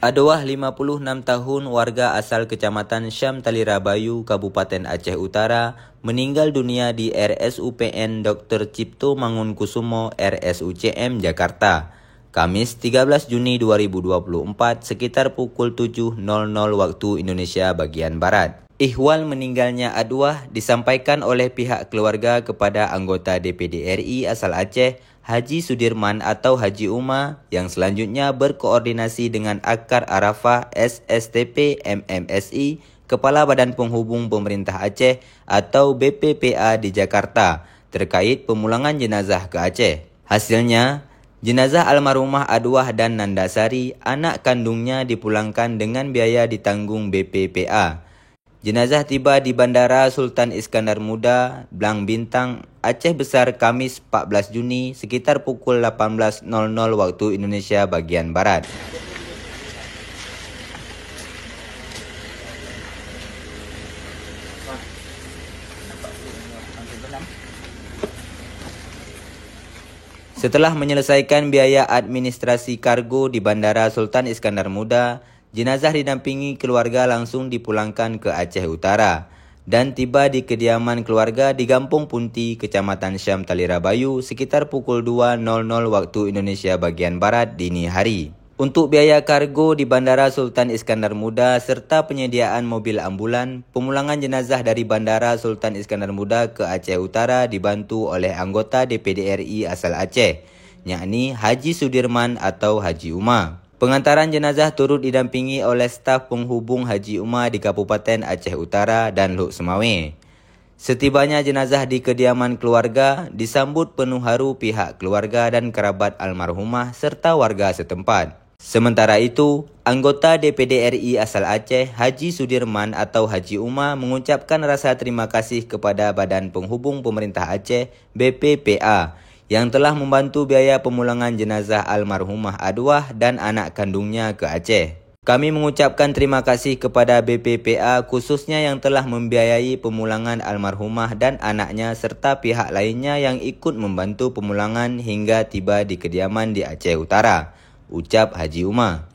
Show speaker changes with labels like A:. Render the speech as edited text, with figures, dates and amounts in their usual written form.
A: Adwah 56 tahun warga asal Kecamatan Syam Talirabayu, Kabupaten Aceh Utara meninggal dunia di RSUPN Dr. Cipto Mangunkusumo RSUCM Jakarta, Kamis 13 Juni 2024 sekitar pukul 7.00 waktu Indonesia bagian Barat. Ihwal meninggalnya Adwah disampaikan oleh pihak keluarga kepada anggota DPD RI asal Aceh, Haji Sudirman atau Haji Uma, yang selanjutnya berkoordinasi dengan Akar Arafah SSTP MMSI, Kepala Badan Penghubung Pemerintah Aceh atau BPPA di Jakarta, terkait pemulangan jenazah ke Aceh. Hasilnya, jenazah almarhumah Adwah dan Nandasari, anak kandungnya, dipulangkan dengan biaya ditanggung BPPA. Jenazah tiba di Bandara Sultan Iskandar Muda, Blang Bintang, Aceh Besar, Kamis 14 Juni sekitar pukul 18.00 waktu Indonesia bagian Barat. Setelah menyelesaikan biaya administrasi kargo di Bandara Sultan Iskandar Muda, jenazah didampingi keluarga langsung dipulangkan ke Aceh Utara dan tiba di kediaman keluarga di Kampung Punti, Kecamatan Syam Talirabayu sekitar pukul 2.00 waktu Indonesia bagian Barat dini hari. Untuk biaya kargo di Bandara Sultan Iskandar Muda serta penyediaan mobil ambulan, pemulangan jenazah dari Bandara Sultan Iskandar Muda ke Aceh Utara dibantu oleh anggota DPD RI asal Aceh, yakni Haji Sudirman atau Haji Uma. Pengantaran jenazah turut didampingi oleh staf penghubung Haji Uma di Kabupaten Aceh Utara dan Luk Semawe. Setibanya jenazah di kediaman keluarga, disambut penuh haru pihak keluarga dan kerabat almarhumah serta warga setempat. Sementara itu, anggota DPD RI asal Aceh, Haji Sudirman atau Haji Uma, mengucapkan rasa terima kasih kepada Badan Penghubung Pemerintah Aceh (BPPA) yang telah membantu biaya pemulangan jenazah almarhumah Adwah dan anak kandungnya ke Aceh. Kami mengucapkan terima kasih kepada BPPA khususnya yang telah membiayai pemulangan almarhumah dan anaknya serta pihak lainnya yang ikut membantu pemulangan hingga tiba di kediaman di Aceh Utara, ucap Haji Uma.